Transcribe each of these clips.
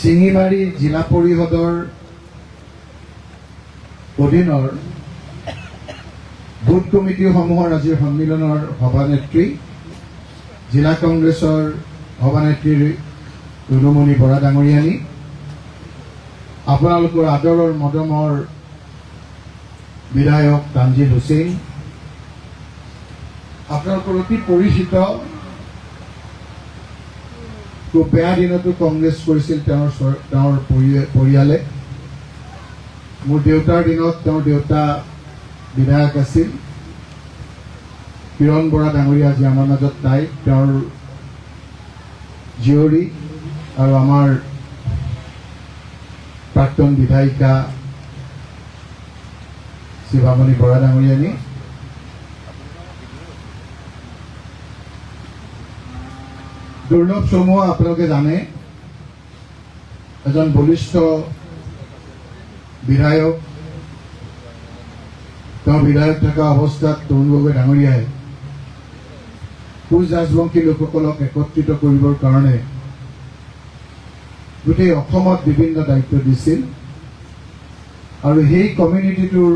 শিঙিমাৰী জিলা পৰিষদৰ অধীনৰ বুথ কমিটিসমূহৰ আজিৰ সন্মিলনৰ সভানেত্ৰী জিলা কংগ্ৰেছৰ সভানেত্ৰী ৰুণুমণি বৰা ডাঙৰীয়ানী, আপোনালোকৰ আদৰৰ মদমৰ বিধায়ক তানজিল হুছেইন, আপোনালোকৰ অতি পৰিচিত, খুব বেয়া দিনতো কংগ্ৰেছ কৰিছিল তেওঁৰ পৰিয়ালে। মোৰ দেউতাৰ দিনত তেওঁৰ দেউতা বিধায়ক আছিল, কিৰণ বৰা ডাঙৰীয়া আজি আমাৰ মাজত নাই, তেওঁৰ জীয়ৰী আৰু আমাৰ প্ৰাক্তন বিধায়িকা শিৱামণি বৰা ডাঙৰীয়ানী, দুৰ্লভ চমুৱা আপোনালোকে জানে, এজন বলিষ্ঠ বিধায়ক। তেওঁ বিধায়ক থকা অৱস্থাত তৰুণ গগৈ ডাঙৰীয়াই কোচ ৰাজবংশী লোকসকলক একত্ৰিত কৰিবৰ কাৰণে গোটেই অসমত বিভিন্ন দায়িত্ব দিছিল আৰু সেই কমিউনিটিটোৰ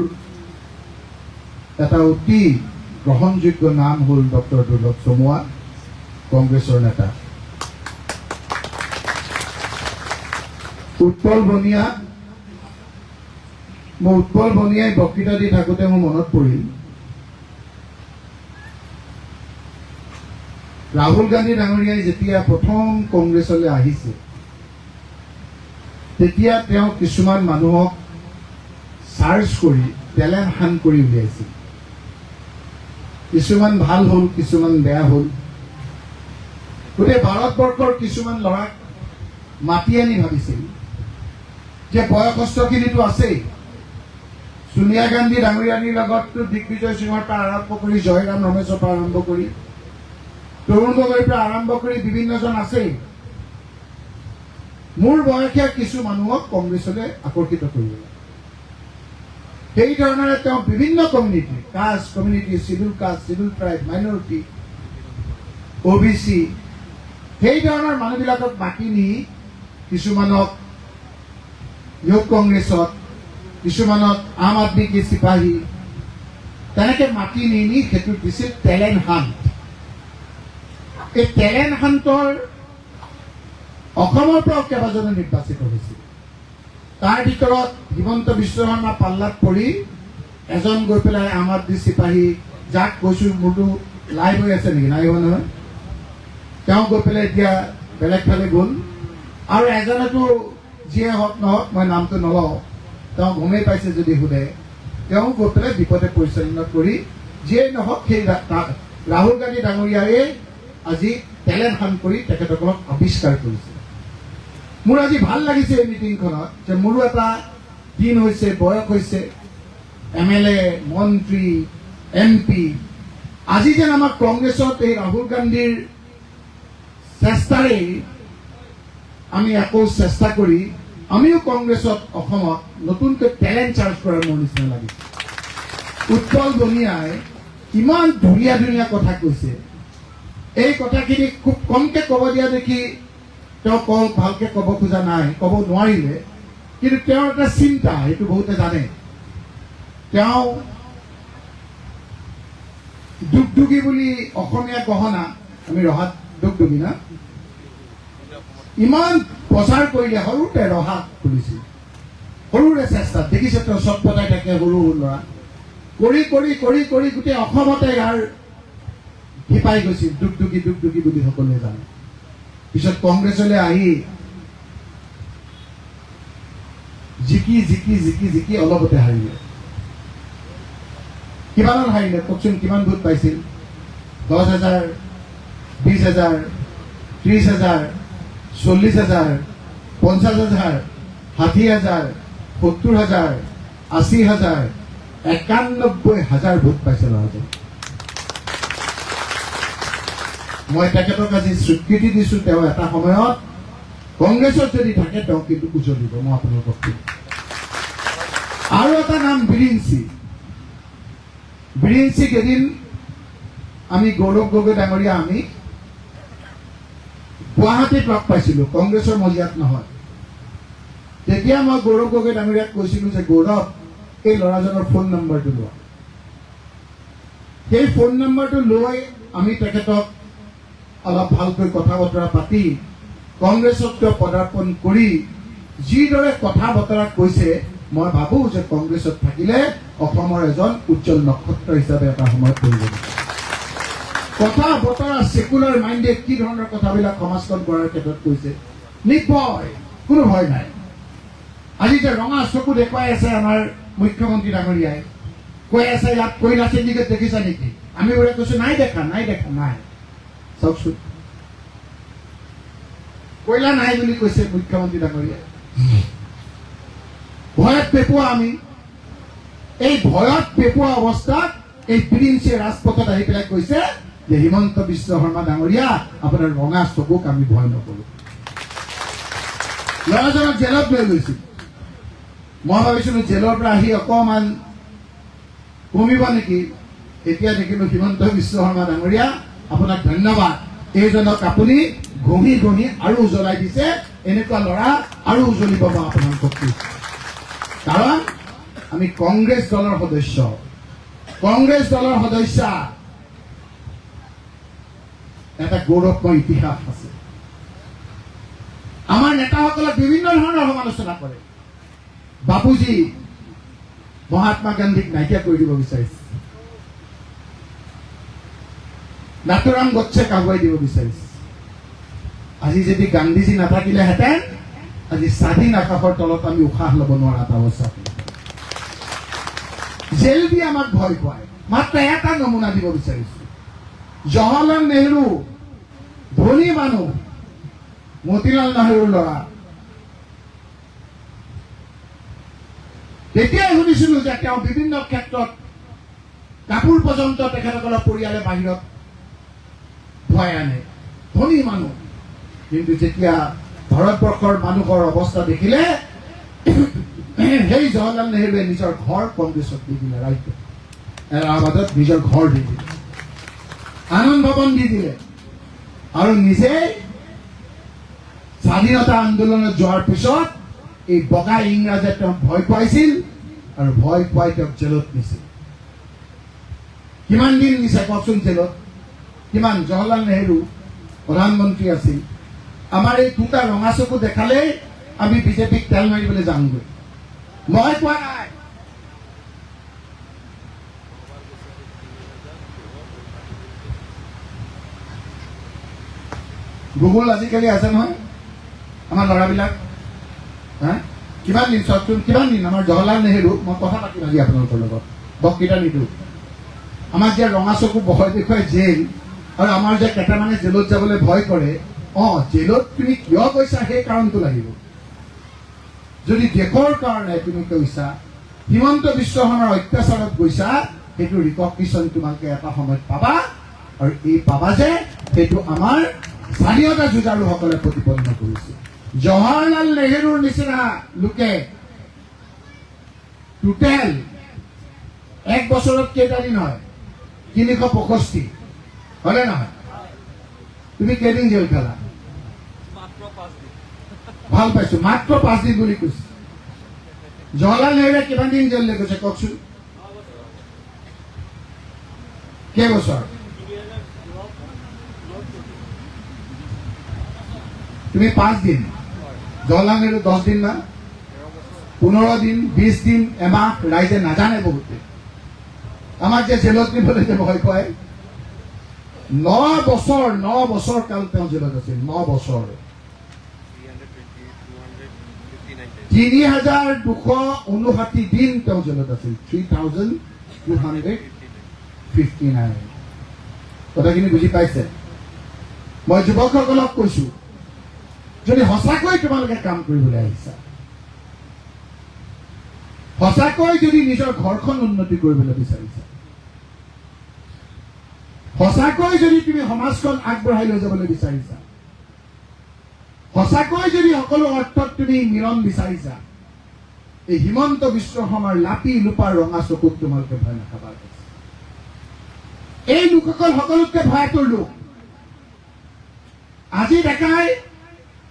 এটা অতি গ্ৰহণযোগ্য নাম হ'ল ডক্টৰ দুৰ্লভ চমুৱা, কংগ্ৰেছৰ নেতা। উৎপল বনিয়াই বক্তৃতা দি থাকোঁতে মোৰ মনত পৰিল, ৰাহুল গান্ধী ডাঙৰীয়াই যেতিয়া প্ৰথম কংগ্ৰেছলৈ আহিছে তেতিয়া তেওঁ কিছুমান মানুহক চাৰ্চ কৰি টেলেণ্ট হাণ্ট কৰি উলিয়াইছিল। কিছুমান ভাল হ'ল, কিছুমান বেয়া হ'ল। গোটেই ভাৰতবৰ্ষৰ কিছুমান ল'ৰাক মাতি আনি ভাবিছিল যে বয়সস্থখিনিতো আছেই, সোনিয়া গান্ধী ডাঙৰীয়ানীৰ লগততো দিগ্বিজয় সিঙৰ পৰা আৰম্ভ কৰি জয়ৰাম ৰমেশৰ পৰা আৰম্ভ কৰি তৰুণ গগৈৰ পৰা আৰম্ভ কৰি বিভিন্নজন আছেই। মোৰ বয়সীয়া কিছু মানুহক কংগ্ৰেছলৈ আকৰ্ষিত কৰিব। সেই ধৰণেৰে তেওঁ বিভিন্ন community, caste community, scheduled caste, scheduled tribe, minority, OBC, সেই ধৰণৰ মানুহবিলাকক মাতি নি কিছুমানক ইউথ কংগ্ৰেছত, কিছুমানত আম আদমি কি চিপাহী, তেনেকে মাতি নি সেইটোত দিছিল টেলেণ্ট হাণ্ট। এই টেলেণ্ট হাণ্টৰ অসমৰ পৰাও কেইবাজনে নিৰ্বাচিত হৈছিল। তাৰ ভিতৰত হিমন্ত বিশ্ব শৰ্মা পাল্লাত পৰি এজন গৈ পেলাই আম আদমি চিপাহী, যাক কৈছো মোৰতো লাইভ হৈ আছে নেকি, নাই হোৱা নহয়, তেওঁ গৈ পেলাই এতিয়া বেলেগ ফালে গ'ল। আৰু এজনেতো যিয়ে হওক নহওক, মই নামটো নলওঁ, তেওঁ গমেই পাইছে যদি সোধে, তেওঁ গৈ পেলাই বিপদে পৰিচালনা কৰি যিয়ে নহওক সেই ৰাহুল গান্ধী ডাঙৰীয়াই আজি টেলেণ্ট হাণ্ট কৰি তেখেতসকলক আৱিষ্কাৰ কৰিছে। মোৰ আজি ভাল লাগিছে এই মিটিংখনত যে মোৰো এটা দিন হৈছে, বয়স হৈছে, MLA, মন্ত্ৰী, MP, আজি যেন আমাৰ কংগ্ৰেছত এই ৰাহুল গান্ধীৰ চেষ্টাৰেই আমি আকৌ চেষ্টা কৰি আমিও কংগ্ৰেছত অসমত নতুনকৈ টেলেণ্ট চাৰ্জ কৰাৰ মোৰ নিচিনা লাগিছে। উৎপল বনিয়াই ইমান ধুনীয়া ধুনীয়া কথা কৈছে, এই কথাখিনি খুব কমকে ক'ব দিয়া দেখি তেওঁ ভালকে ক'ব খোজা নাই, ক'ব নোৱাৰিলে, কিন্তু তেওঁৰ এটা চিন্তা, সেইটো বহুতে জানে। তেওঁ দুগদুগী বুলি অসমীয়া গহনা, আমি ৰহাত দুগদুগী না, ইমান প্ৰচাৰ কৰিলে, সৰুতে ৰহা খুলিছিল, সৰুৰে চেষ্টাত দেখিছে তেওঁ চট পতাই থাকে সৰু সৰু ল'ৰা, কৰি কৰি কৰি কৰি গোটেই অসমতে ইয়াৰ শিপাই গৈছিল, দুগদুগী দুগদুগী বুলি সকলোৱে জানে। পিছত কংগ্ৰেছলৈ আহি জিকি জিকি জিকি জিকি অলপতে হাৰিলে। কিমানত হাৰিলে কওকচোন, কিমান ভোট পাইছিল? 10,000, 20,000, 30,000, 40,000, 50,000, 60,000, 70,000, 80,000, 91,000 ভোট পাইছে ল'ৰাজন। মই তেখেতক আজি স্বীকৃতি দিছো, তেওঁ এটা সময়ত কংগ্ৰেছত যদি থাকে তেওঁ কিন্তু উজলিব, মই আপোনালোকক কম। আৰু এটা নাম বিৰিঞ্চিক এদিন আমি গৌৰৱ গগৈ ডাঙৰীয়া আমি গুৱাহাটীত লগ পাইছিলো, কংগ্ৰেছৰ মজিয়াত নহয়। তেতিয়া মই গৌৰৱ গগৈ ডাঙৰীয়াক কৈছিলোঁ যে গৌৰৱ, এই ল'ৰাজনৰ ফোন নম্বৰটো লোৱা। সেই ফোন নম্বৰটো লৈ আমি তেখেতক অলপ ভালকৈ কথা বতৰা পাতি কংগ্ৰেছত পদাৰ্পণ কৰি যিদৰে কথা বতৰা কৈছে, মই ভাবোঁ যে কংগ্ৰেছত থাকিলে অসমৰ এজন উজ্জ্বল নক্ষত্ৰ হিচাপে এটা সময়ত পৰিব। কথা বতৰা ছেকুলাৰ মাইণ্ডে কি ধৰণৰ কথাবিলাক সমাজখন গঢ়াৰ ক্ষেত্ৰত কৈছে, নিৰ্ভয়, কোনো ভয় নাই। আজি যে ৰঙা চকু দেখুৱাই আছে আমাৰ মুখ্যমন্ত্ৰী ডাঙৰীয়াই, কৈ আছে ইয়াত কয়লা চিণ্ডিকেট দেখিছা নেকি? আমি বোৰে কৈছো নাই দেখা, নাই দেখা, নাই। চাওকচোন, কয়লা নাই বুলি কৈছে মুখ্যমন্ত্ৰী ডাঙৰীয়াই। ভয়ত পেপোৱা আমি। এই ভয়ত পেপোৱা অৱস্থাত এই প্ৰিন্সে ৰাজপথত আহি পেলাই কৈছে যে হিমন্ত বিশ্ব শৰ্মা ডাঙৰীয়া, আপোনাৰ ৰঙা চকুক আমি ভয় নকৰো। ল'ৰাজনক জেলত লৈ গৈছিল। মই ভাবিছিলো জেলৰ পৰা আহি অকণমান কমিব নেকি, এতিয়া দেখিলো হিমন্ত বিশ্ব শৰ্মা ডাঙৰীয়া, আপোনাক ধন্যবাদ। এইজনক আপুনি ঘঁহি ঘঁহি আৰু উজ্বলাই দিছে। এনেকুৱা ল'ৰা আৰু উজ্বলি পাব আপোনালোকক। কাৰণ আমি কংগ্ৰেছ দলৰ সদস্য, কংগ্ৰেছ দলৰ সদস্য। এটা গৌৰৱময় ইতিহাস আছে। আমাৰ নেতাসকলক বিভিন্ন ধৰণৰ সমালোচনা কৰে। বাপুজী মহাত্মা গান্ধীক নাইকিয়া কৰি দিব বিচাৰিছে, নাথুৰাম গডছেক আগুৱাই দিব বিচাৰিছে। আজি যদি গান্ধীজী নাথাকিলেহেঁতেন, আজি স্বাধীন আকাশৰ তলত আমি উশাহ ল'ব নোৱাৰা এটা অৱস্থা। জেল দি আমাক ভয় খুৱায়। মাত্ৰ এটা নমুনা দিব বিচাৰিছো। জৱাহৰলাল নেহৰু, ধনী মানুহ, মতিলাল নেহৰুৰ ল'ৰা। তেতিয়াই শুনিছিলো যে তেওঁ বিভিন্ন ক্ষেত্ৰত কাপোৰ পৰ্যন্ত তেখেতসকলৰ পৰিয়ালে বাহিৰত ভয় আনে, ধনী মানুহ। কিন্তু যেতিয়া ভাৰতবৰ্ষৰ মানুহৰ অৱস্থা দেখিলে, সেই জৱাহৰলাল নেহৰুৱে নিজৰ ঘৰ কংগ্ৰেছত দি দিলে। ৰাজ্য এলাহাবাদত নিজৰ ঘৰ দি দিলে, আনন্দ ভৱন দি দিলে, আৰু নিজে স্বাধীনতা আন্দোলনত যোৱাৰ পিছত এই বগা ইংৰাজে তেওঁক ভয় খুৱাইছিল আৰু ভয় খুৱাই তেওঁক জেলত নিছিল। কিমান দিন নিছে কওকচোন জেলত? কিমান? জৱাহৰলাল নেহৰু প্ৰধানমন্ত্ৰী আছিল। আমাৰ এই দুটা ৰঙা চকু দেখালেই আমি বিজেপিক তেল মাৰিবলৈ যামগৈ। মই কোৱা নাই। গুগল আজিকালি আছে নহয় আমাৰ ল'ৰাবিলাক। কিমান দিন চাওকচোন, কিমান দিন আমাৰ জৱাহৰলাল নেহৰু, মই কথা পাতিম আজি আপোনালোকৰ লগত, বক্তৃতা নিদিওঁ। আমাক যে ৰঙা চকু ভয় দেখুৱাই জেল, আৰু আমাৰ যে কেইটামানে জেলত যাবলৈ ভয় কৰে। জেলত তুমি কিয় গৈছা সেই কাৰণটো লাগিব। যদি দেশৰ কাৰণে তুমি কৈছা, হিমন্ত বিশ্ব শৰ্মাৰ অত্যাচাৰত গৈছা, সেইটো ৰিকগনিশ্যন তোমালোকে এটা সময়ত পাবা। আৰু এই পাবা যে সেইটো আমাৰ স্বাধীনতা যুঁজাৰুসকলে প্ৰতিপন্ন কৰিছে। জৱাহৰলাল নেহৰুৰ নিচিনা লোকে টোটেল 1 বছৰত কেইটা দিন হয়? 365, হয়নে নহয়? তুমি কেইদিন জেল খালা? ভাল পাইছো, মাত্ৰ 5 দিন বুলি কৈছে। জৱাহৰলাল নেহৰুৱে কিমান দিন জেললৈ গৈছে কওকচোন? কেইবছৰ? তুমি 5 দিন, জৱাহৰলাল নেহৰু 10 দিন না 15 দিন, 20 দিন, এমাহ। ৰাইজে নাজানে বহুতে। আমাক যে জেলত নিবলৈ যে ভয় খুৱায়। 9 বছৰ কাল তেওঁ জেলত আছিল। 9 বছৰ, 3259 দিন তেওঁ জেলত আছিল। 3259। কথাখিনি বুজি পাইছে? মই যুৱকসকলক কৈছো, যদি সঁচাকৈ তোমালোকে কাম কৰিবলৈ আহিছা, সঁচাকৈ যদি নিজৰ ঘৰখন উন্নতি কৰিবলৈ বিচাৰিছা, সঁচাকৈ যদি তুমি সমাজখন আগবঢ়াই লৈ যাবলৈ বিচাৰিছা, সঁচাকৈ যদি সকলো অৰ্থত তুমি মিলন বিচাৰিছা, এই হিমন্ত বিশ্ব শৰ্মাৰ লাপি লোপাৰ ৰঙা চকুত তোমালোকে ভয় নাখাবা। এই লোকসকল সকলোতকৈ ভয়াতুৰ লোক। আজি দেখাই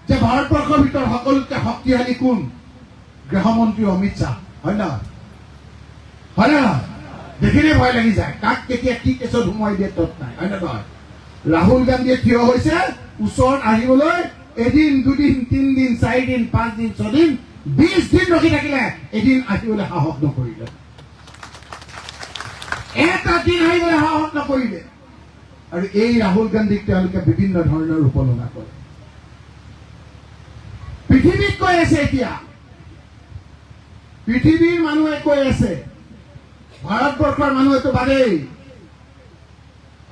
যে ভাৰতবৰ্ষৰ ভিতৰত সকলোতকৈ শক্তিশালী কোন? গৃহমন্ত্ৰী অমিত শ্বাহ, হয় নহয়? হয় নে নহয়? দেখিলে ভয় লাগি যায়, কাক কেতিয়া কি কেছত সোমোৱাই দিয়ে তত নাই, হয় নে নহয়? ৰাহুল গান্ধীয়ে থিয় হৈছে ওচৰত আহিবলৈ এদিন, দুদিন, 3 দিন, 4 দিন, 5 দিন, 6 দিন, 20 দিন ৰখি থাকিলে, এদিন আহিবলৈ সাহস নকৰিলে, এটা দিন আহিবলৈ সাহস নকৰিলে। আৰু এই ৰাহুল গান্ধীক তেওঁলোকে বিভিন্ন ধৰণৰ ৰূপলনা কৰে। পৃথিৱীত কৈ আছে, এতিয়া পৃথিৱীৰ মানুহে কৈ আছে, ভাৰতবৰ্ষৰ মানুহেতো বাদেই,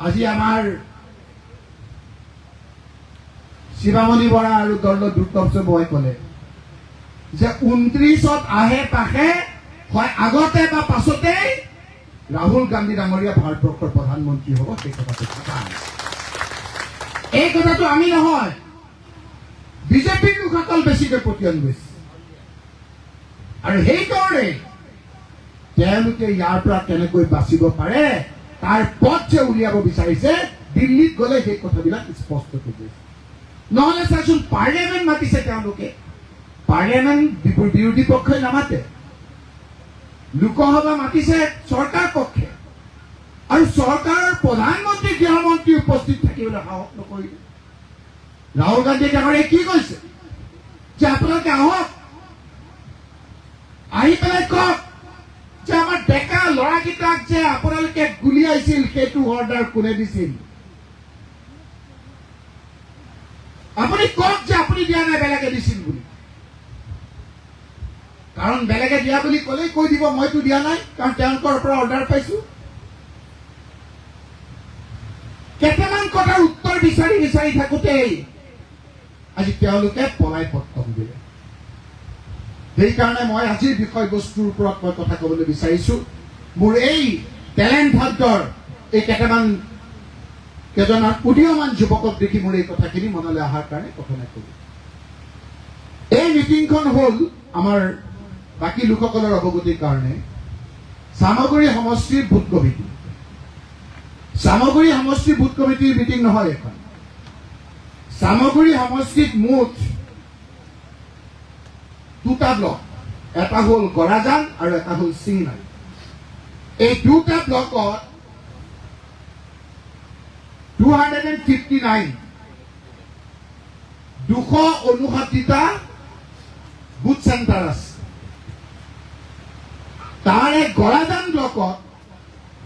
আজি আমাৰ শিৱামণি বৰা আৰু দণ্ড দুৰ্গবই ক'লে যে 29ত আহে পাশে হয় আগতে বা পাছতেই ৰাহুল গান্ধী ডাঙৰীয়া ভাৰতবৰ্ষৰ প্ৰধানমন্ত্ৰী হ'ব, সেই কথাটো কথা। এই কথাটো আমি নহয়, বিজেপিৰ লোকসকল বেছিকৈ পতিয়ন গৈছে। আৰু সেইকাৰণে তেওঁলোকে ইয়াৰ পৰা কেনেকৈ বাচিব পাৰে তাৰ পথ যে উলিয়াব বিচাৰিছে, দিল্লীত গ'লে সেই কথাবিলাক স্পষ্ট হৈ গৈছে। নহ'লে চাচোন, পাৰ্লিয়ামেণ্ট মাতিছে তেওঁলোকে, পাৰ্লিয়ামেণ্ট বিৰোধী পক্ষই নামাতে, লোকসভা মাতিছে চৰকাৰ পক্ষে, আৰু চৰকাৰৰ প্ৰধানমন্ত্ৰী গৃহমন্ত্ৰী উপস্থিত থাকিবলৈ সাহস নকৰিলে। ৰাহুল গান্ধী ডাঙৰীয়াই কি কৈছে যে আপোনালোকে আহক, আহি পেলাই কওক যে আমাৰ ডেকা ল'ৰাকেইটাক যে আপোনালোকে গুলিয়াইছিল সেইটো অৰ্ডাৰ কোনে দিছিল, আপুনি কওক যে আপুনি দিয়া নাই, বেলেগে দিছিল বুলি। কাৰণ বেলেগে দিয়া বুলি ক'লেই কৈ দিব মইতো দিয়া নাই, কাৰণ তেওঁলোকৰ পৰা অৰ্ডাৰ পাইছো। কেইটামান কথাৰ উত্তৰ বিচাৰি বিচাৰি থাকোঁতেই আজি তেওঁলোকে পলাই পত্তন দিলে। সেইকাৰণে মই আজিৰ বিষয়বস্তুৰ ওপৰত মই কথা ক'বলৈ বিচাৰিছো। মোৰ এই টেলেণ্ট হাণ্টৰ এই কেইজনমান উদীয়মান যুৱকক দেখি মোৰ এই কথাখিনি মনলৈ অহাৰ কাৰণে প্ৰথমে ক'লো। এই মিটিংখন হ'ল আমাৰ বাকী লোকসকলৰ অৱগতিৰ কাৰণে চামগুৰি সমষ্টিৰ বুথ কমিটি। চামগুৰি সমষ্টিৰ বুথ কমিটিৰ মিটিং নহয় এখন। চামগুৰি সমষ্টিত মুঠ 2টা ব্লক, এটা হ'ল গৰাজান আৰু এটা হ'ল চিঙিমাৰী। এই 2টা ব্লকত 259টা বুথ চেণ্টাৰ আছে। তাৰে গৰাজান ব্লকত,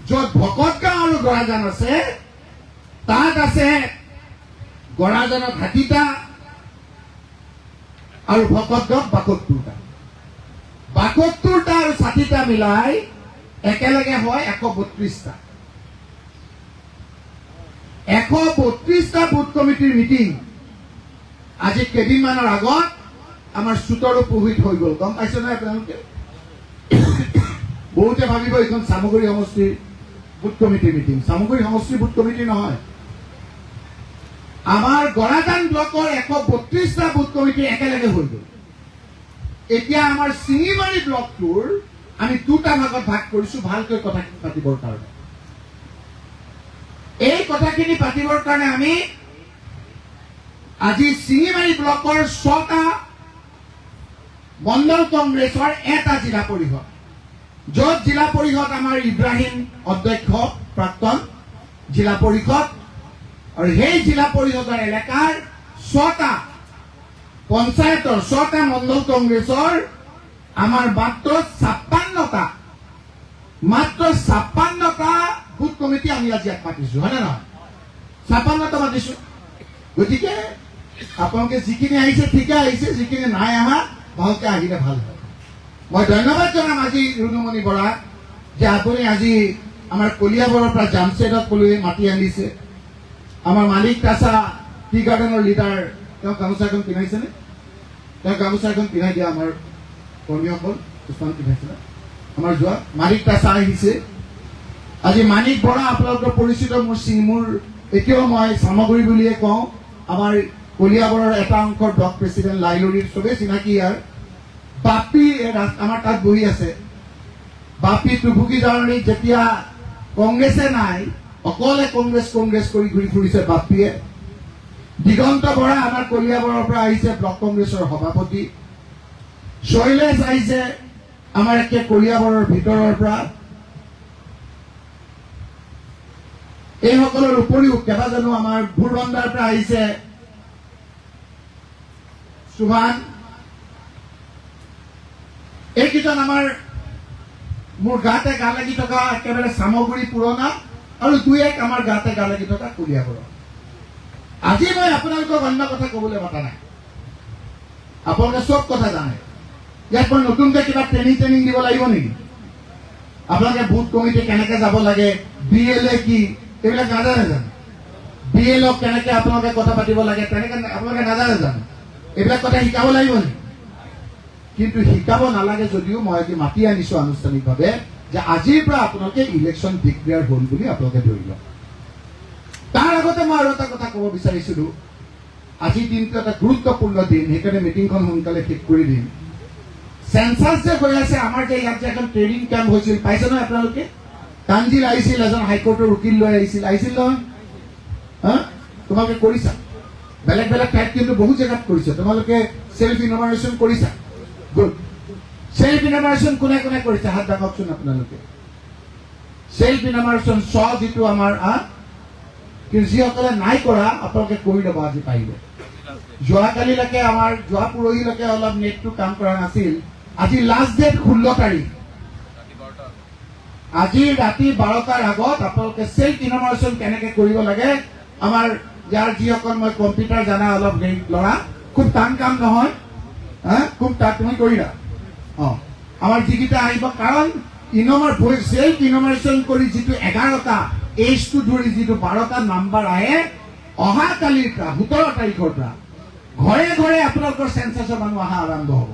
য'ত ভকতগাঁও আৰু গৰাজান আছে, তাত আছে গৰাজানত 60টা আৰু ভকতগাঁৱত 72টা। 72টা আৰু 60টা মিলাই একেলগে হয় 132টা। 132টা বুথ কমিটিৰ মিটিং আজি কেইদিনমানৰ আগত আমাৰ চুতৰো পুহিত হৈ গ'ল। গম পাইছে নহয় আপোনালোকে? বহুতে ভাবিব এইখন চামগুৰি সমষ্টিৰ বুথ কমিটিৰ মিটিং। চামগুৰি সমষ্টিৰ বুথ কমিটি নহয়, আমাৰ গৰাজান ব্লকৰ 132টা বুথ কমিটি একেলগে হৈ গ'ল। এতিয়া আমাৰ চিঙিমাৰী ব্লকটোৰ আমি 2টা ভাগত ভাগ কৰিছো ভালকৈ কথাখিনি পাতিবৰ কাৰণে। এই কথাখিনি পাতিবৰ কাৰণে আমি আজি চিঙিমাৰী ব্লকৰ 6টা মণ্ডল কংগ্ৰেছৰ এটা জিলা পৰিষদ, য'ত জিলা পৰিষদ আমাৰ ইব্ৰাহিম অধ্যক্ষ, প্ৰাক্তন জিলা পৰিষদ, আৰু সেই জিলা পৰিষদৰ এলেকাৰ 6টা পঞ্চায়তৰ 6টা মণ্ডল কংগ্ৰেছৰ আমাৰ মাত্ৰ 56টা বুথ কমিটি আমি আজি ইয়াত পাতিছো, হয় নে নহয়? 56টা মাতিছো। গতিকে আপোনালোকে যিখিনি আহিছে ঠিকে আহিছে, যিখিনি নাই অহা ভালকে আহিলে ভাল হয়। মই ধন্যবাদ জনাম আজি ৰুণুমণি বৰাক যে আপুনি আজি আমাৰ কলিয়াবৰৰ পৰা জামছেদক কলৈ মাতি আনিছে। আমাৰ মালিক কাছা টি গাৰ্ডেনৰ লিডাৰ, তেওঁ গামোচাখন পিন্ধাইছেনে? তেওঁ গামোচাখন পিন্ধাই দিয়া আমাৰ কৰ্মীসকল কিছুমান পিন্ধাইছিলে। আমাৰ যোৱা মালিক কাছা আহিছে। আজি মানিক বৰা আপোনালোকৰ পৰিচিত। মোৰ এতিয়াও মই চামগুৰি বুলিয়ে কওঁ। আমাৰ কলিয়াবৰৰ এটা অংশৰ ব্লক প্ৰেচিডেণ্ট লাইলৰিৰ চবেই চিনাকি ইয়াৰ। বাপি আমাৰ তাত বহি আছে। বাপি টুপুকি জাৰণীত যেতিয়া কংগ্ৰেছে নাই, অকলে কংগ্ৰেছ কৰি ঘূৰি ফুৰিছে বাপিয়ে। দিগন্ত বৰা আমাৰ কলিয়াবৰৰ পৰা আহিছে, ব্লক কংগ্ৰেছৰ সভাপতি। শৈলেশ আহিছে আমাৰ একে কলিয়াবৰৰ ভিতৰৰ পৰা। এইসকলৰ উপৰিও কেইবাজনো আমাৰ ভোৰবন্দাৰ পৰা আহিছে সুভান। এইকেইজন আমাৰ মোৰ গাতে গা লাগি থকা একেবাৰে চামগুৰি পুৰণা আৰু দুই এক আমাৰ গাতে গা লাগি থকা কলিয়াবৰৰ। আজি মই আপোনালোকক অন্য কথা কবলৈ মাতা নাই, আপোনালোকে চব কথা জানে। ইয়াত মই নতুনকৈ কিবা ট্ৰেইনিং দিব লাগিব নেকি? আপোনালোকে বুথ কমিটি কেনেকে যাব লাগে, BLA কি, এইবিলাক নাজানে জানো? BLO কেনেকে আপোনালোকে কথা পাতিব লাগে তেনেকে আপোনালোকে নাজানে জানো? এইবিলাক কথা শিকাব লাগিব নেকি? কিন্তু শিকাব নালাগে যদিও মই আজি মাতি আনিছো আনুষ্ঠানিকভাৱে যে আজিৰ পৰা আপোনালোকে ইলেকশ্যন ডিক্লেয়াৰ হ'ল বুলি আপোনালোকে ধৰি লওক। তাৰ আগতে মই আৰু এটা কথা ক'ব বিচাৰিছিলো, আজিৰ দিনটো এটা গুৰুত্বপূৰ্ণ দিন, সেইকাৰণে মিটিংখন সোনকালে শেষ কৰি দিম। সেন্সাস যে হৈ আছে, আমাৰ যে ইয়াত যে এখন ট্ৰেইনিং কেম্প হৈছিল, পাইছে নহয় আপোনালোকে? কাঞ্জিল আহিছিল, এজন হাইকোৰ্টৰ উকিল লৈ আহিছিল নহয়? তোমালোকে কৰিছা? বেলেগ বেলেগ ঠাইত কিন্তু বহু জেগাত কৰিছে। তোমালোকে সেল্ফ ইন'ভাৰেশ্যন কৰিছা? গুড। সেল্ফ ইন'ভাৰেশ্যন কোনে কোনে কৰিছে হাত দাঙকচোন আপোনালোকে। সেল্ফ ইন'ভাৰেশ্যন যিটো আমাৰ কিন্তু যিসকলে নাই কৰা আপোনালোকে কৰি ল'ব আজি পাৰিব। যোৱাকালিলৈকে আমাৰ যোৱা পৰহিলৈকে অলপ নেটটো কাম কৰা নাছিল। আজি লাষ্ট ডেট 16 তাৰিখ। আজি ৰাতি 12টাৰ আগত আপোনালোকে সেল্ফ ইন'ভাৰেশ্যন কেনেকে কৰিব লাগে, আমাৰ ইয়াৰ যিসকল মই কম্পিউটাৰ জানা অলপ ল'ৰা, খুব টান কাম নহয়, খুব টান, তুমি কৰিলা। আমাৰ যিকেইটা আহিব, কাৰণ সেল্ফ ইন'ভাৰেশ্যন কৰি যিটো 11টা এইজটো ধৰি যিটো 12টা নাম্বাৰ আহে, অহাকালিৰ পৰা 17 তাৰিখৰ পৰা ঘৰে ঘৰে আপোনালোকৰ সেন্সাছৰ মানুহ অহা আৰম্ভ হ'ব।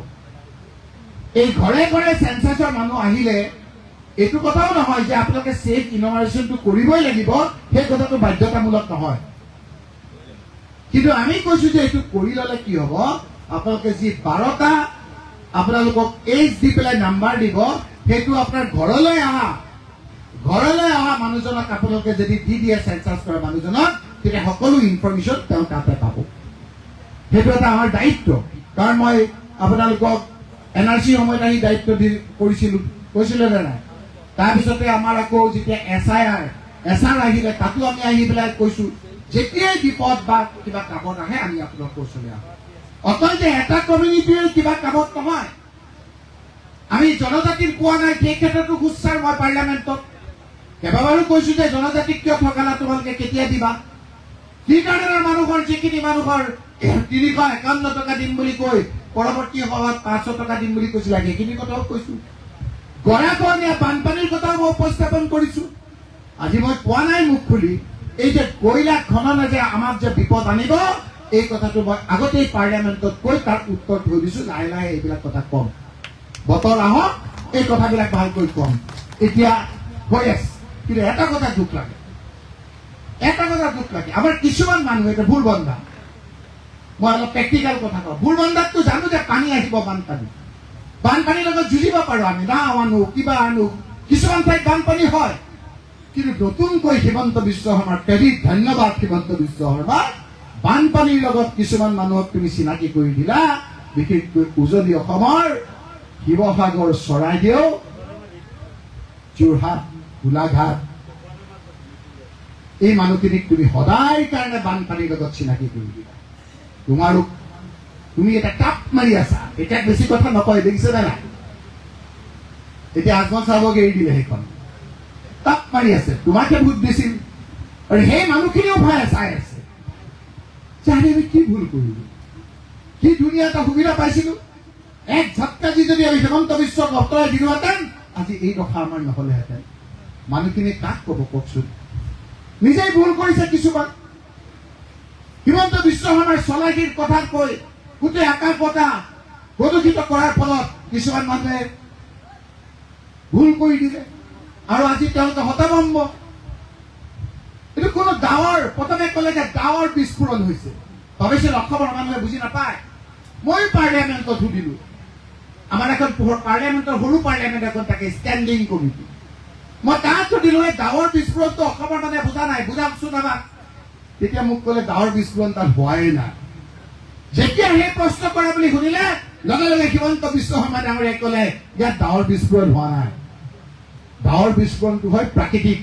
এই ঘৰে ঘৰে সেন্সাছৰ মানুহ আহিলে এইটো কথাও নহয় যে আপোনালোকে সেল্ফ ইন'ভাৰেশ্যনটো কৰিবই লাগিব, সেই কথাটো বাধ্যতামূলক নহয়। কিন্তু আমি কৈছো যে এইটো কৰি ল'লে কি হ'ব, আপোনালোকে যি 12টা আপোনালোকক এইজ দি পেলাই নাম্বাৰ দিব, সেইটো আপোনাৰ ঘৰলৈ অহা মানুহজনক আপোনালোকে যদি দি দিয়ে সেন্সাছ কৰা মানুহজনক, তেতিয়া সকলো ইনফৰমেশ্যন তেওঁ তাতে পাব। সেইটো এটা আমাৰ দায়িত্ব। কাৰণ মই আপোনালোকক NRC সময়ত আহি দায়িত্ব দি কৈছিলো নে নাই? তাৰপিছতে আমাৰ আকৌ যেতিয়া SR আহিলে, তাতো আমি আহি পেলাই কৈছো যেতিয়াই বিপদ বা কিবা কামত আহে আমি আপোনালোকৰ ওচৰলৈ আহোঁ। অকল যে এটা কমিউনিটিৰ কিবা কামত নহয়, আমি জনজাতিৰ পোৱা নাই, সেই ক্ষেত্ৰতো সুচাৰ মই পাৰ্লিয়ামেণ্টত কেইবাবাৰো কৈছো যে জনজাতিক কিয় ঠগালা, তোমালোকে কেতিয়া দিবা? কি কাৰণে মানুহৰ যিখিনি মানুহৰ 351 টকা দিম বুলি কৈ পৰৱৰ্তী সভাত 500 টকা দিম বুলি কৈছিল, সেইখিনি কথাও কৈছো। গৰাখহনীয়া বানপানীৰ কথাও মই উপস্থাপন কৰিছো। আজি মই কোৱা নাই মুখ খুলি, এই যে কয়লা খননে যে আমাক যে বিপদ আনিব, এই কথাটো মই আগতেই পাৰ্লিয়ামেণ্টত কৈ তাৰ উত্তৰ থৈ দিছো। লাহে লাহে এইবিলাক কথা কম, বতৰ আহক, এই কথাবিলাক ভালকৈ কম। এতিয়া হৈ আছে, কিন্তু এটা কথা দুখ লাগে, আমাৰ কিছুমান মানুহ, এটা ভোৰবন্ধা, মই অলপ প্ৰেক্টিকেল কথা কওঁ। ভোৰবন্ধাততো জানো যে পানী আহিব, বানপানীৰ লগত যুঁজিব পাৰো আমি, নাও আনো, কিবা আনো, কিছুমান ঠাইত বানপানী হয়। কিন্তু নতুনকৈ হিমন্ত বিশ্ব শৰ্মাৰ ক্ৰেডিট, ধন্যবাদ হিমন্ত বিশ্ব শৰ্মা, বানপানীৰ লগত কিছুমান মানুহক তুমি চিনাকি কৰি দিলা, বিশেষকৈ উজনি অসমৰ শিৱসাগৰ, চৰাইদেউ, যোৰহাট, গোলাঘাট, এই মানুহখিনিক তুমি সদায় কাৰণে বানপানীৰ লগত চিনাকি কৰি দিলা। তুমি এটা টাপ মাৰি আছা, এতিয়া বেছি কথা নকয়, দেখিছে নে নাই? এতিয়া আজমল চাহাবক এৰি দিলে, সেইখন টাপ মাৰি আছে, তোমাকে ভোট দিছিল আৰু সেই মানুহখিনিও চাই আছে যে আমি কি ভুল কৰিলো, কি ধুনীয়া এটা সুবিধা পাইছিলো, এক ঝটকাজি যদি আমি হিমন্ত বিশ্বক অঁতৰাই দিলোহেঁতেন, আজি এই দশা আমাৰ নহলেহেঁতেন। মানুহখিনি কাক কব কওকচোন? নিজেই ভুল কৰিছে কিছুমান। হিমন্ত বিশ্ব শৰ্মাৰ চলাহীৰ কথা কৈ গোটেই আকাশ বতাহ প্ৰদূষিত কৰাৰ ফলত কিছুমান মানুহে ভুল কৰি দিলে আৰু আজি তেওঁলোকে হতভম্ব। এইটো কোনো ডাৱৰ, প্ৰথমে ক'লে যে ডাৱৰ বিস্ফোৰণ হৈছে, ভাবিছিল অসমৰ মানুহে বুজি নাপায়। মই পাৰ্লিয়ামেণ্টত সুধিলো, আমাৰ এখন পাৰ্লিয়ামেণ্টৰ সৰু পাৰ্লিয়ামেণ্ট এখন থাকে, ষ্টেণ্ডিং কমিটি, মই তাত সুধিলো এই ডাৱৰ বিস্ফোৰণটো অসমৰ মানুহে বুজা নাই, বুজাওকচোন আমাক। তেতিয়া মোক ক'লে ডাৱৰ বিস্ফোৰণ তাত হোৱাই নাই। যেতিয়া সেই প্ৰশ্ন কৰা বুলি শুনিলে লগে লগে হিমন্ত বিশ্ব শৰ্মা ডাঙৰীয়াই ক'লে ইয়াত ডাৱৰ বিস্ফোৰণ হোৱা নাই, ডাৱৰ বিস্ফোৰণটো হয় প্ৰাকৃতিক,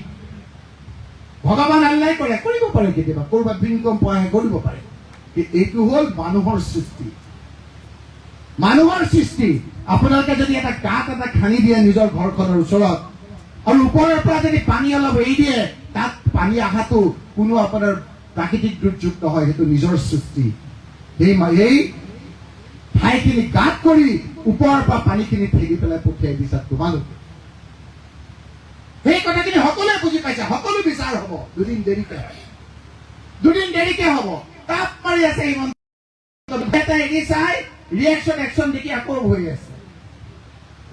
ভগৱান আল্লাই কৰে, কৰিব পাৰে কেতিয়াবা, ক'ৰবাত ভূমিকম্প আহে কৰিব পাৰে, এইটো হ'ল মানুহৰ সৃষ্টি, মানুহৰ সৃষ্টি। আপোনালোকে যদি এটা গাঁত এটা খান্দি দিয়ে নিজৰ ঘৰখনৰ ওচৰত আৰু ওপৰৰ পৰা যদি পানী অলপ এৰি দিয়ে, তাত পানী অহাটো কোনো আপোনাৰ প্ৰাকৃতিক দুৰ্যোগ নহয়, সেইটো নিজৰ সৃষ্টি। সেই ঠাইখিনি গাঁত কৰি ওপৰৰ পৰা পানীখিনি ঠেলি পেলাই পঠিয়াই দিছা তোমালোকে। সেই কথাখিনি সকলোৱে বুজি পাইছে, সকলো বিচাৰ হ'ব, দুদিন দেৰিকে হ'ব। তাপ মাৰি আছে হিমন্ত, এৰি চাই ৰিয়েকশ্যন একশ্যন দেখি আকৌ হৈ আছে,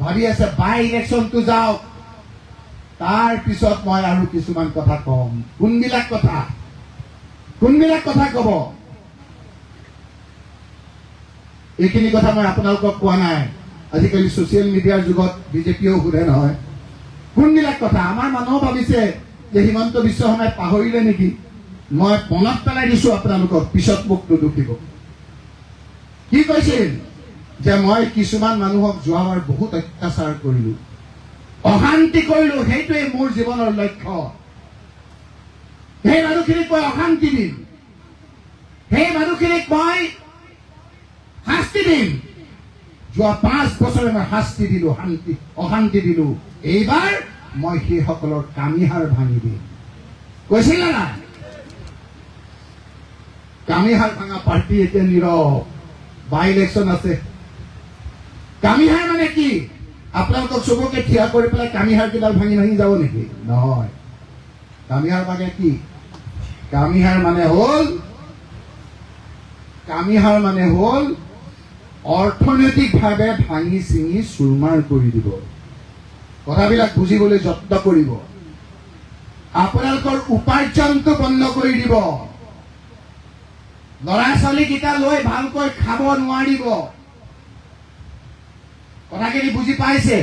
ভাবি আছে বাই ইলেকশ্যনটো যাওক, তাৰ পিছত মই আৰু কিছুমান কথা কম। কোনবিলাক কথা কব, এইখিনি কথা মই আপোনালোকক কোৱা নাই। আজিকালি ছচিয়েল মিডিয়াৰ যুগত বিজেপিয়েও সোধে নহয় কোনবিলাক কথা। আমাৰ মানুহ ভাবিছে যে হিমন্ত বিশ্ব শৰ্মাই পাহৰিলে নেকি। মই মনত পেলাই দিছো আপোনালোকক, পিছত মোক নুদুখিব। কি কৈছিল যে মই কিছুমান মানুহক যোৱাবাৰ বহুত অত্যাচাৰ কৰিলো, অশান্তি কৰিলো, সেইটোৱে মোৰ জীৱনৰ লক্ষ্য। সেই মানুহখিনিক মই অশান্তি দিম, সেই মানুহখিনিক মই শাস্তি দিম। যোৱা 5 বছৰে মই শাস্তি দিলো, অশান্তি দিলো। এইবাৰ মই সেইসকলৰ কামিহাৰ ভাঙি দিম, কৈছিল না? কামিহাৰ ভাঙা পাৰ্টি এতিয়া নীৰৱ, বাই ইলেকশ্যন আছে। কামিহাৰ মানে কি? আপোনালোকক চবকে থিয় কৰি পেলাই কামিহাৰ কেইডাল ভাঙি যাব নেকি? নহয়। কামিহাৰ মানে কি? কামিহাৰ মানে হ'ল অৰ্থনৈতিকভাৱে ভাঙি চিঙি চুৰমাৰ কৰি দিব। কথাবিলাক বুজিবলৈ যত্ন কৰিব। আপোনালোকৰ উপাৰ্জনটো বন্ধ কৰি দিব। ল'ৰা ছোৱালীকেইটা লৈ ভালকৈ খাব নোৱাৰিব। কথাখিনি বুজি পাইছে?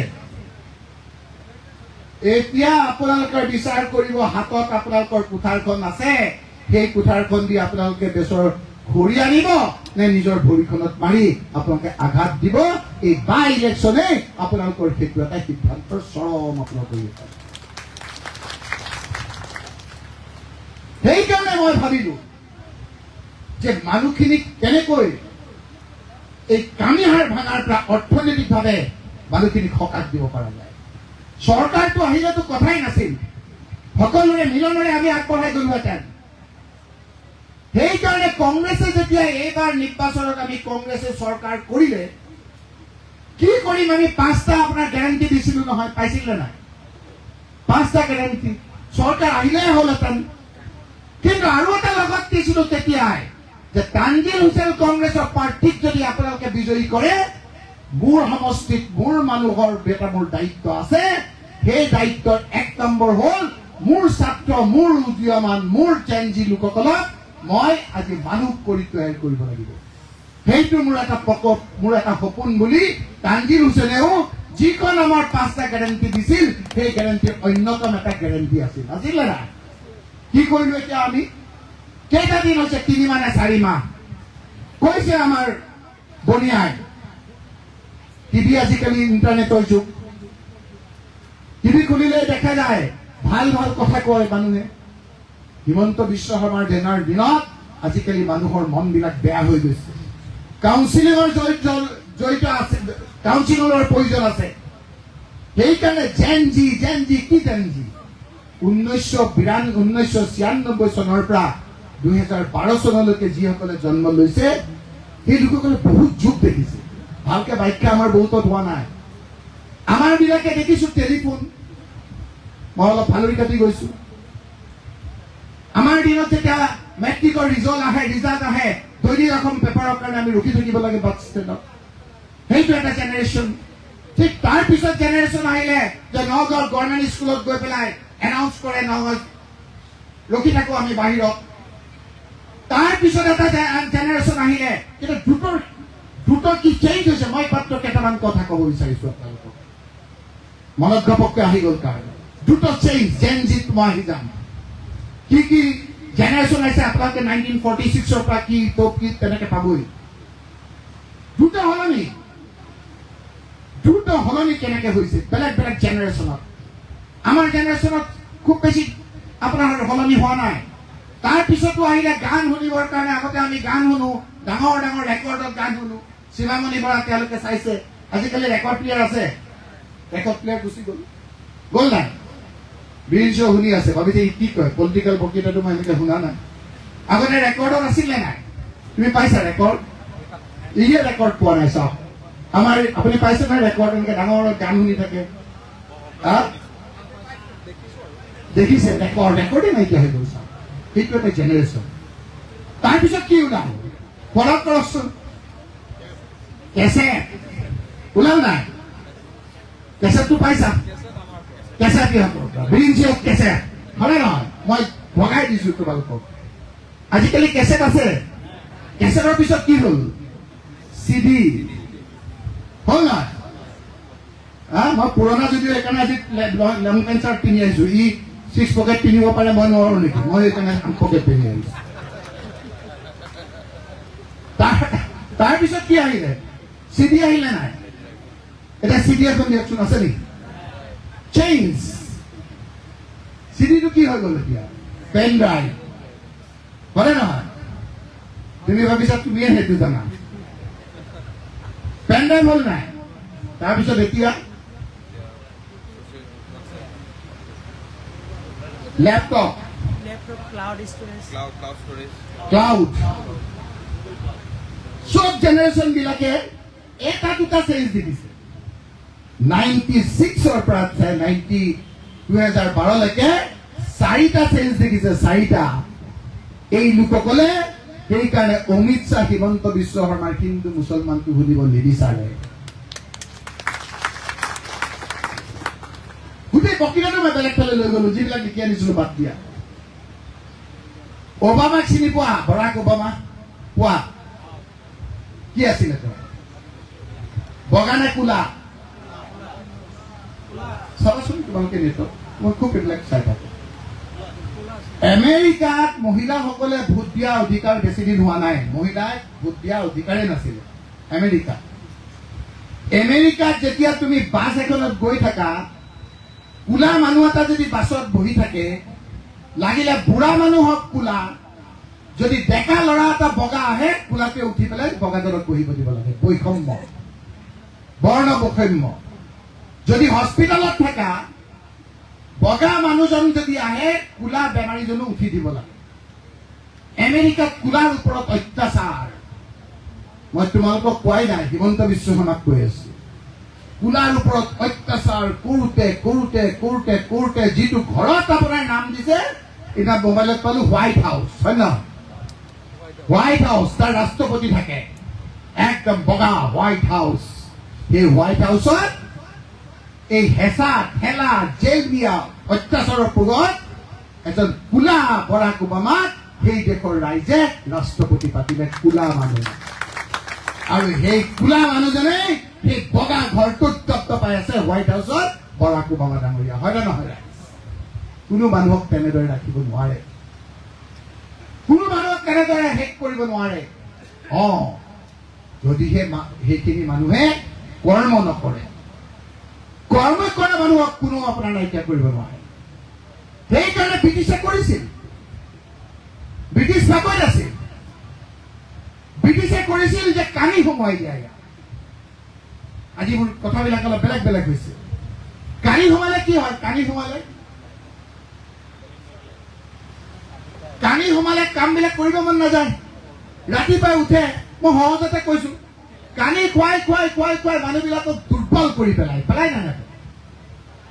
এতিয়া আপোনালোকৰ বিচাৰ কৰিব, হাতত আপোনালোকৰ কুঠাৰখন আছে, সেই কুঠাৰখন দি আপোনালোকে বেচৰ ঘূৰি আনিব নে নিজৰ ভৰিখনত মাৰি আপোনালোকে আঘাত দিব। এই বাই ইলেকশ্যনে আপোনালোকৰ সেইটো এটা সিদ্ধান্তৰ চৰম আপোনালোকে। সেইকাৰণে মই ভাবিলো যে মানুহখিনিক কেনেকৈ এই কামিহাৰ ভাঙাৰ পৰা অৰ্থনৈতিকভাৱে মানুহখিনিক সকাহ দিব পৰা যায়। চৰকাৰটো আহিলেতো কথাই নাছিল, সকলোৰে মিলনেৰে আমি আগবঢ়াই গলোহেঁতেন। সেইকাৰণে কংগ্ৰেছে যেতিয়া এইবাৰ নিৰ্বাচনত আমি কংগ্ৰেছে চৰকাৰ কৰিলে, কি কৰিম আমি 5টা আপোনাৰ গেৰাণ্টি দিছিলো নহয়, পাইছিল নাই? 5টা গেৰাণ্টি চৰকাৰ আহিলেই হ'লহেঁতেন। কিন্তু আৰু এটা লগত দিছিলো তেতিয়াই যে তানজিল হুছেইন কংগ্ৰেছৰ প্ৰাৰ্থীক যদি আপোনালোকে বিজয়ী কৰে, মোৰ সমষ্টিত মোৰ মানুহৰ এটা মোৰ দায়িত্ব আছে। সেই দায়িত্বৰ 1 নম্বৰ হ'ল মোৰ ছাত্ৰ, মোৰ উদীয়মান, মোৰ জেনজি লোকসকলক মই আজি মানুহ কৰি তৈয়াৰ কৰিব লাগিব। সেইটো মোৰ এটা প্ৰকোপ, মোৰ এটা সপোন বুলি তানজিল হুছেইনেও যিখন আমাৰ 5টা গেৰাণ্টি দিছিল, সেই গেৰাণ্টিৰ অন্যতম এটা গেৰাণ্টি আছিল। আছিল না? কি কৰিলো এতিয়া আমি? কেইটা দিন হৈছে? 3 মাহ নে 4 মাহ কৈছে আমাৰ বনিয়াই। টিভি আজিকালি ইণ্টাৰনেটৰ যুগ, টিভি খুলিলে দেখা যায় ভাল ভাল কথা কয় মানুহে। হিমন্ত বিশ্ব শৰ্মাৰ দেনাৰ দিনত আজিকালি মানুহৰ মনবিলাক বেয়া হৈ গৈছে। কাউন্সিলিঙৰ জড়িত আছে, কাউন্সিলিঙৰ প্ৰয়োজন আছে। সেইকাৰণে জেনজি কি জেনজি 1996 চনৰ পৰা 2012 চনলৈকে যিসকলে জন্ম লৈছে, সেই লোকসকলে বহুত যুগ দেখিছে। ভালকে ব্যাখ্যা আমাৰ বহুতত হোৱা নাই। আমাৰ বিলাকে দেখিছো টেলিফোন, মই অলপ ফালৰি কাটি গৈছো। আমাৰ দিনত যেতিয়া মেট্ৰিকৰ ৰিজাল্ট আহে, দৈনিক এখন পেপাৰৰ কাৰণে আমি ৰখি থাকিব লাগে বাছ ষ্টেণ্ডত। সেইটো এটা জেনেৰেশ্যন। ঠিক তাৰ পিছত জেনেৰেশ্যন আহিলে যে নগাঁৱৰ গভৰ্ণমেণ্ট স্কুলত গৈ পেলাই এনাউন্স কৰে, নগাঁৱত ৰখি থাকো আমি বাহিৰত। তাৰ পিছত এটা জেনেৰেশ্যন আহিলে, কিন্তু দ্ৰুত কি চেঞ্জ হৈছে, মই মাত্ৰ কেইটামান কথা ক'ব বিচাৰিছো আপোনালোকক। মনত ঘপককৈ আহি গ'ল কাৰণে দ্ৰুত চেঞ্জ। জেনজিত মই আহি যাম। কি জেনেৰেশ্যন আহিছে আপোনালোকে 1946 পৰা কি তেনেকে পাবই। দ্ৰুত সলনি মুহূৰ্ত সলনি কেনেকৈ হৈছে বেলেগ বেলেগ জেনেৰেশ্যনত। আমাৰ জেনেৰেশ্যনত খুব বেছি আপোনাৰ সলনি হোৱা নাই। তাৰপিছতো আহিলে গান শুনিবৰ কাৰণে আগতে আমি গান শুনো, ডাঙৰ ডাঙৰ ৰেকৰ্ডত গান শুনো। শিৱামণি বৰা তেওঁলোকে চাইছে, আজিকালি ৰেকৰ্ড প্লেয়াৰ আছে, ৰেকৰ্ড প্লেয়াৰ গুচি গ'ল নাই। বীৰ শ্ব শুনি আছে, ভাবিছে ই কি কয়, পলিটিকেল বক্তৃতাটো মই এনেকে শুনা নাই। আগতে ৰেকৰ্ডত আছিলে নাই, তুমি পাইছা ৰেকৰ্ড? ইয়ে ৰেকৰ্ড পোৱা নাই চাওক। আমাৰ আপুনি পাইছে নাই ৰেকৰ্ড এনেকে ডাঙৰ গান শুনি থাকে? দেখিছে ৰেকৰ্ডে নাইকিয়া হৈ গ'ল চাওক। সেইটো এটা জেনেৰেশ্যন। তাৰপিছত কি ওলাল পঢ়ক কৰকচোন, কেছেট ওলাল নাই? কেছেটটো পাইছা? কেছেট ব্ৰিঞ্চিয়ত কেছেট হয়নে নহয়? মই ভগাই দিছো তোমালোকক। আজিকালি কেছেট আছে, কেছেটৰ পিছত কি হ'ল? CD হ'ল নহয়? মই পুৰণা যদিও সেইকাৰণে আজি লং পেণ্ট চাৰ্ট পিন্ধি আহিছো। ই 6 পকেট পিন্ধিব পাৰে, মই নোৱাৰো নেকি? মই সেইকাৰণে 8 পকেট পিন্ধি আহিছো। তাৰপিছত কি আহিলে? CD আহিলে নাই? এতিয়া CD এখন দিয়কচোন, আছে নেকি? চেঞ্জ। CDটো কি হৈ গ'ল এতিয়া? পেন ড্ৰাইভ হয়নে নহয়? তুমি ভাবিছা তুমিয়ে সেইটো জানা। পেন ড্ৰাইভ হ'ল নাই? তাৰপিছত এতিয়া ল্যাপটপ, ক্লাউড সব জেনেৰেশ্যন বিলাকে এটা দুটা চেঞ্জ দি দিছে। 96ৰ পৰা 2012লৈকে 4টা চেঞ্জ দেখিছে, 4টা। এই লোকসকলে সেইকাৰণে অমিত শ্বাহ, হিমন্ত বিশ্ব শৰ্মাৰ হিন্দু মুছলমানটো শুনিব নিবিচাৰে। গোটেই বক্তৃতাটো মই বেলেগ ফালে লৈ গলো, যিবিলাক লিখি আনিছিলো বাদ দিয়া। ওবামাক চিনি পোৱা? বৰাক ওবামা পোৱা? কি আছিলে তেওঁ? বগা নে কোলা? চাবাচোন তোমালোকে নেটত, মই খুব এইবিলাক চাই থাকো। আমেৰিকাত মহিলাসকলে ভোট দিয়া অধিকাৰ বেছি দিন হোৱা নাই। মহিলাই ভোট দিয়া অধিকাৰেই নাছিলে আমেৰিকাত। যেতিয়া তুমি বাছ এখনত গৈ থাকা, কোলা মানুহ এটা যদি বাছত বহি থাকে, লাগিলে বুঢ়া মানুহ হওক কোলা, যদি ডেকা ল'ৰা এটা বগা আহে, কোলাটোৱে উঠি পেলাই বগাজনত বহিব দিব লাগে। বৈষম্য, বৰ্ণ বৈষম্য। যদি হস্পিটেলত থাকা, বগা মানুহজন যদি আহে, কোলা বেমাৰীজনো উঠি দিব লাগে। আমেৰিকাত কোলাৰ ওপৰত অত্যাচাৰ। মই তোমালোকক কোৱাই নাই, হিমন্ত বিশ্ব শৰ্মাক কৈ আছো। কোলাৰ ওপৰত অত্যাচাৰ কৰোতে কৰোতে কৰোতে কৰোতে যিটো ঘৰত আপোনাৰ নাম দিছে, এতিয়া মোবাইলত পালো হোৱাইট হাউচ, হয় নহয়? হোৱাইট হাউচ, তাৰ ৰাষ্ট্ৰপতি থাকে, একদম বগা হোৱাইট হাউচ। সেই হোৱাইট হাউচত এই হেঁচা ঠেলা জেল দিয়া অত্যাচাৰৰ পূৰত এজন কোলা বৰাক ওবামাক সেই দেশৰ ৰাইজে ৰাষ্ট্ৰপতি পাতিলে, কোলা মানুহ। আৰু সেই কোলা মানুহজনে সেই বগা ঘৰটোত তপ্ত পাই আছে হোৱাইট হাউচত, বৰাক ওবামা ডাঙৰীয়া। হয় নে নহয়? কোনো মানুহক তেনেদৰে ৰাখিব নোৱাৰে, কোনো মানুহক তেনেদৰে শেষ কৰিব নোৱাৰে। যদিহে সেইখিনি মানুহে কৰ্ম নকৰে, কৰ্ম কৰা মানুহক কোনো আপোনাৰ নাইকিয়া কৰিব নোৱাৰে। সেইকাৰণে ব্ৰিটিছে কৰিছিল, ব্ৰিটিছ ভাগত আছিল। ব্ৰিটিছে কৰিছিল যে কানি সোমোৱাই দিয়া। আজি মোৰ কথাবিলাক অলপ বেলেগ বেলেগ হৈছে। কানি সোমালে কি হয়? কানি সোমালে কামবিলাক কৰিব মন নাযায়। ৰাতিপুৱাই উঠে, মই সহজতে কৈছো, কানি খুৱাই খুৱাই খুৱাই খুৱাই মানুহবিলাকক দুৰ্বল কৰি পেলাই নাযায়।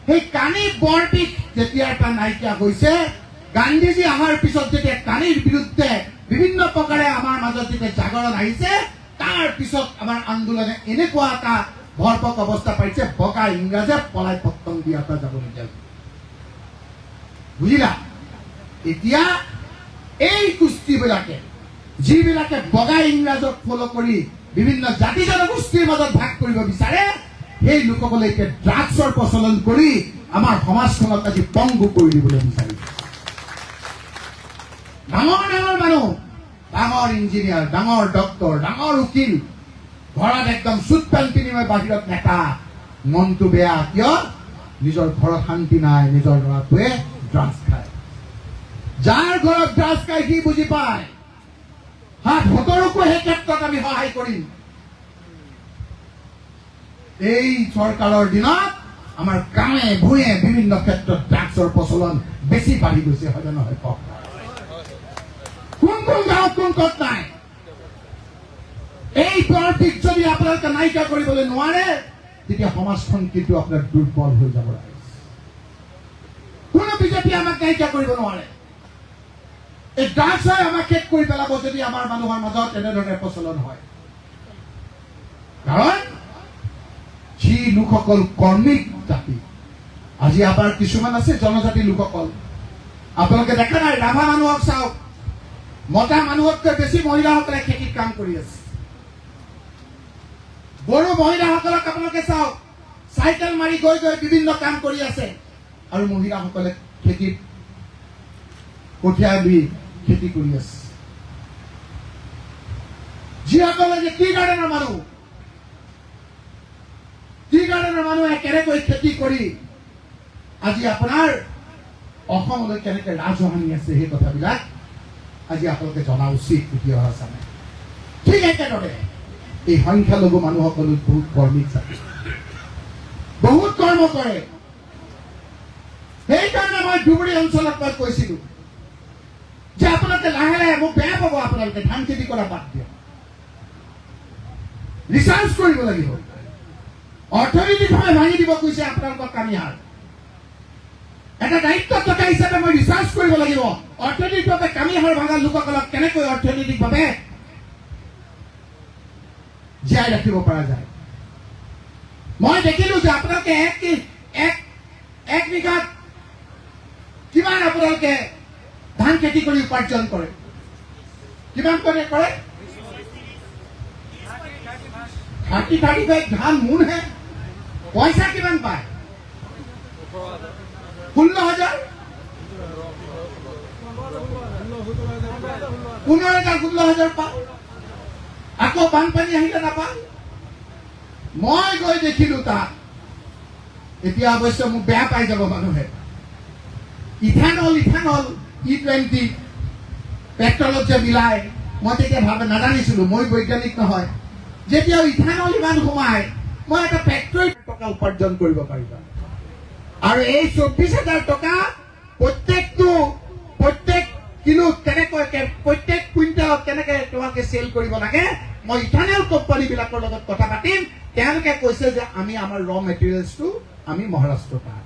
সেই কানি বৰপিক যেতিয়াৰ পৰা নাইকিয়া হৈছে, গান্ধীজী অহাৰ পিছত যেতিয়া কানিৰ বিৰুদ্ধে বিভিন্ন প্ৰকাৰে আমাৰ মাজত যেতিয়া জাগৰণ আহিছে, তাৰ পিছত আমাৰ আন্দোলনে এনেকুৱা এটা ভৰপক অৱস্থা পাইছে, বগা ইংৰাজে পলাই পত্তন দিয়া এটা যাবলগীয়া। বুজিলা? এতিয়া এই কুস্তিবিলাকে, যিবিলাকে বগা ইংৰাজক ফল' কৰি বিভিন্ন জাতি জনগোষ্ঠীৰ মাজত ভাগ কৰিব বিচাৰে, সেই লোকসকলে এতিয়া ড্ৰাগছৰ প্ৰচলন কৰি আমাৰ সমাজখনক আজি পংগু কৰি দিবলৈ বিচাৰিছে। ডাঙৰ ডাঙৰ মানুহ, ডাঙৰ ইঞ্জিনিয়াৰ, ডাঙৰ ডক্তৰ, ডাঙৰ উকিল, ঘৰত একদম চুট পেণ্ট পিন্ধি মই বাহিৰত নেতা, মনটো বেয়া কিয় নিজৰ ঘৰত শান্তি নাই নিজৰ ল'ৰাটোৱে ড্ৰাগছ খায় যাৰ ঘৰত ড্ৰাগছ খায় সি বুজি পায় ভোটৰকো সেই ক্ষেত্ৰত আমি সহায় কৰিম এই চৰকাৰৰ দিনত আমাৰ গাঁৱে ভূঞে বিভিন্ন ক্ষেত্ৰত ড্ৰাগছৰ প্ৰচলন বেছি বাঢ়ি গৈছে হয় নহয় কওক কোন কোন গাঁৱত কোন ক'ত নাই এই পলিটিক্স যদি আপোনালোকে নাইকিয়া কৰিবলৈ নোৱাৰে তেতিয়া সমাজখন কিন্তু আপোনাৰ দুৰ্বল হৈ যাব কোনো বিজেপি আমাক নাইকিয়া কৰিব নোৱাৰে এই ড্ৰাগছই আমাক শেষ কৰি পেলাব যদি আমাৰ মানুহৰ মাজত এনেধৰণে প্ৰচলন হয় কাৰণ যি লোকসকল কৰ্মী জাতি আজি আমাৰ কিছুমান আছে জনজাতি লোকসকল আপোনালোকে দেখা নাই ৰাভা মানুহক চাওক মতা মানুহতকৈ বেছি মহিলাসকলে খেতিত কাম কৰি আছে বড়ো মহিলাসকলক আপোনালোকে চাওক চাইকেল মাৰি গৈ গৈ বিভিন্ন কাম কৰি আছে আৰু মহিলাসকলে খেতিত কঠীয়া ৰুই খেতি কৰি আছে যিসকলে যে টি গাৰ্ডেনৰ মানুহে কেনেকৈ খেতি কৰি আজি আপোনাৰ অসমলৈ কেনেকৈ ৰাজহানি আছে সেই কথাবিলাক আজি আপোনালোকে জনা উচিত উঠি অহা চামে ঠিক একেদৰে এই সংখ্যালঘু মানুহসকলো বহুত কৰ্মী জাতি বহুত কৰ্ম কৰে সেইকাৰণে মই ধুবুৰী অঞ্চলত মই কৈছিলো যে আপোনালোকে লাহে লাহে মোক বেয়া পাব আপোনালোকে ধান খেতি কৰা বাদ দিয়ক ৰিচাৰ্চ কৰিব লাগিব অৰ্থনৈতিকভাৱে ভাঙি দিব কৈছে আপোনালোকক কামিহাৰ এটা দায়িত্ব থকা হিচাপে মই ৰিচাৰ্চ কৰিব লাগিব অৰ্থনৈতিকভাৱে কামিহাৰ ভাঙা লোকসকলক কেনেকৈ অৰ্থনৈতিকভাৱে জীয়াই ৰাখিব পৰা যায় মই দেখিলো যে আপোনালোকে এক বিঘাত কিমান আপোনালোকে ধান খেতি কৰি উপাৰ্জন কৰে কিমান কৰে 30-35 ধান মোনহে পইচা কিমান পায় 16,000 16,000 পায় আকৌ বানপানী আহিলে নাপায় মই গৈ দেখিলো তাত এতিয়া অৱশ্যে মোক বেয়া পাই যাব মানুহে ইথানল E20 পেট্ৰলত যে মিলাই মই তেতিয়া নাজানিছিলো মই বৈজ্ঞানিক নহয় যেতিয়া ইথানল ইমান সোমায় মই এটা ফেক্টৰীত টকা উপাৰ্জন কৰিব পাৰিবা আৰু এই 24,000 টকা প্ৰত্যেক কিলো কেনেকৈ প্ৰত্যেক কুইণ্টেলত কেনেকৈ তোমাকে চেল কৰিব লাগে মই ইথানল কোম্পানী বিলাকৰ লগত কথা পাতিম তেওঁলোকে কৈছে যে আমি আমাৰ ৰ মেটেৰিয়েলছটো আমি মহাৰাষ্ট্ৰৰ পৰা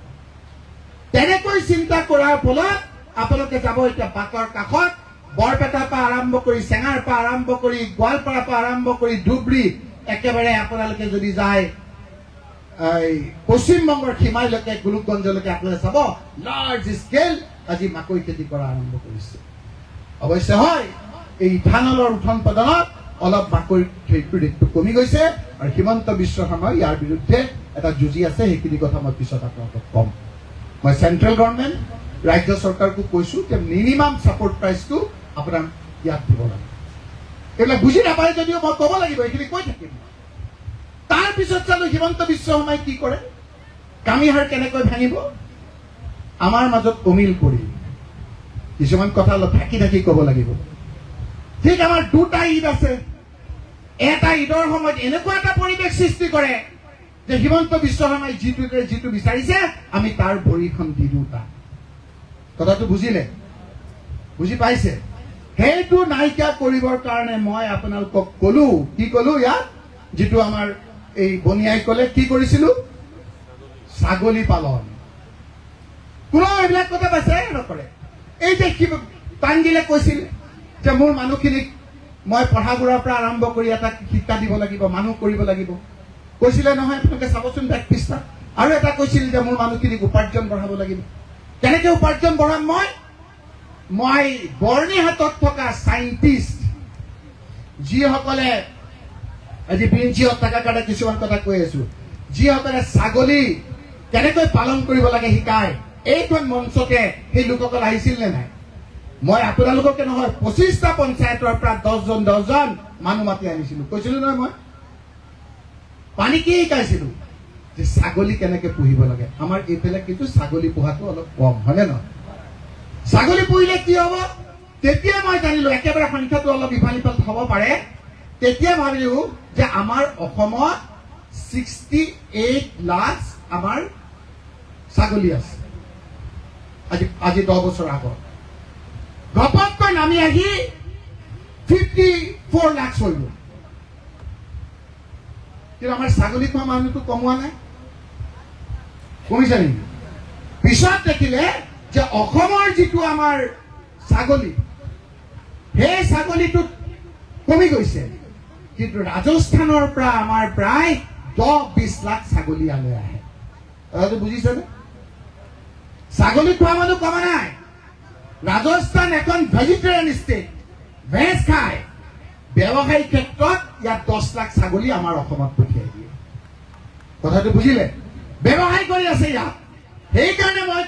তেনেকৈ চিন্তা কৰাৰ ফলত আপোনালোকে যাব এতিয়া বাকৰ কাষত বৰপেটাৰ পৰা আৰম্ভ কৰি চেঙাৰ পৰা আৰম্ভ কৰি গোৱালপাৰাৰ পৰা আৰম্ভ কৰি ধুবুৰী একেবাৰে আপোনালোকে যদি যায় পশ্চিমবংগৰ সীমালৈকে গোলকগঞ্জলৈকে আপোনালোকে চাব লাৰ্জ স্কেল আজি মাকৈ খেতি কৰা আৰম্ভ কৰিছে অৱশ্যে হয় এই ইথানলৰ উত্থান পতনত অলপ মাকৈ খেতিৰ ৰেটটো কমি গৈছে আৰু হিমন্ত বিশ্ব শৰ্মাই ইয়াৰ বিৰুদ্ধে এটা যুঁজি আছে সেইখিনি কথা মই পিছত আপোনালোকক কম মই চেন্ট্ৰেল গভৰ্ণমেণ্ট ৰাজ্য চৰকাৰকো কৈছো যে মিনিমাম ছাপৰ্ট প্ৰাইচটো আপোনাৰ ইয়াত দিব লাগে এইবিলাক বুজি নাপায় যদিও মই ক'ব লাগিব এইখিনি কৈ থাকিম তাৰপিছত চালো হিমন্ত বিশ্ব শৰ্মাই কি কৰে কামিহাৰ কেনেকৈ ভাঙিব আমাৰ মাজত অমিল কৰি কিছুমান কথা অলপ ঢাকি ক'ব লাগিব ঠিক আমাৰ দুটা ঈদ আছে এটা ঈদৰ সময়ত এনেকুৱা এটা পৰিৱেশ সৃষ্টি কৰে যে হিমন্ত বিশ্ব শৰ্মাই যিটো বিচাৰিছে আমি তাৰ ভৰিখন দি দিওঁ তাক কথাটো বুজিলে বুজি পাইছে সেইটো নাইকিয়া কৰিবৰ কাৰণে মই আপোনালোকক ক'লো কি ক'লো ইয়াত যিটো আমাৰ এই বনিয়াই ক'লে কি কৰিছিলো ছাগলী পালন কোনো এইবিলাক কথা পাইছে নকৰে এই যে কি পাঞ্জিলে কৈছিল যে মোৰ মানুহখিনিক মই পঢ়াবোৰৰ পৰা আৰম্ভ কৰি এটা শিক্ষা দিব লাগিব মানুহ কৰিব লাগিব কৈছিলে নহয় আপোনালোকে চাবচোন বেক পৃষ্ঠা আৰু এটা কৈছিল যে মোৰ মানুহখিনিক উপাৰ্জন বঢ়াব লাগিব কেনেকৈ উপাৰ্জন বঢ়াম মই বৰ্ণিহাটত থকা চাইণ্টিষ্ট যিসকলে আজি প্ৰিন্সিহঁত থকা কাৰণে কিছুমান কথা কৈ আছো যিসকলে ছাগলী কেনেকৈ পালন কৰিব লাগে শিকায় এইখন মঞ্চতে সেই লোকসকল আহিছিল নে নাই মই আপোনালোককে নহয় 25টা পঞ্চায়তৰ পৰা 10জন মানুহ মাতি আনিছিলো কৈছিলো নহয় মই পানী কি শিকাইছিলো যে ছাগলী কেনেকে পুহিব লাগে। আমাৰ এইফালে কিন্তু ছাগলী পোহাটো অলপ কম, হয়নে নহয়? ছাগলী পুহিলে কি হ'ব? তেতিয়া মই জানিলো, একেবাৰে সংখ্যাটো অলপ ইফাল সিফাল হ'ব পাৰে, তেতিয়া ভাবিলো যে আমাৰ অসমত 68 লাখ আমাৰ ছাগলী আছে। আজি 10 বছৰ আগত ঘপককৈ নামি আহি 54 লাখ হৈ গ'ল। কিন্তু আমাৰ ছাগলী খোৱা মানুহটো কমোৱা নাই, কমিছে নেকি? পিছত দেখিলে যে অসমৰ যিটো আমাৰ ছাগলী, সেই ছাগলীটো কমি গৈছে, কিন্তু ৰাজস্থানৰ পৰা আমাৰ প্ৰায় 10-20 লাখ ছাগলী ইয়ালৈ আহে। কথাটো বুজিছেনে? ছাগলী খোৱা মানুহ কমা নাই। ৰাজস্থান এখন ভেজিটেৰিয়ান ষ্টেট, ভেজ খায়। ব্যৱসায়িক ক্ষেত্ৰত ইয়াত 10 লাখ ছাগলী আমাৰ অসমত পঠিয়াই দিয়ে। কথাটো বুজিলে? ব্যৱসায় কৰি আছে ইয়াত। সেইকাৰণে মই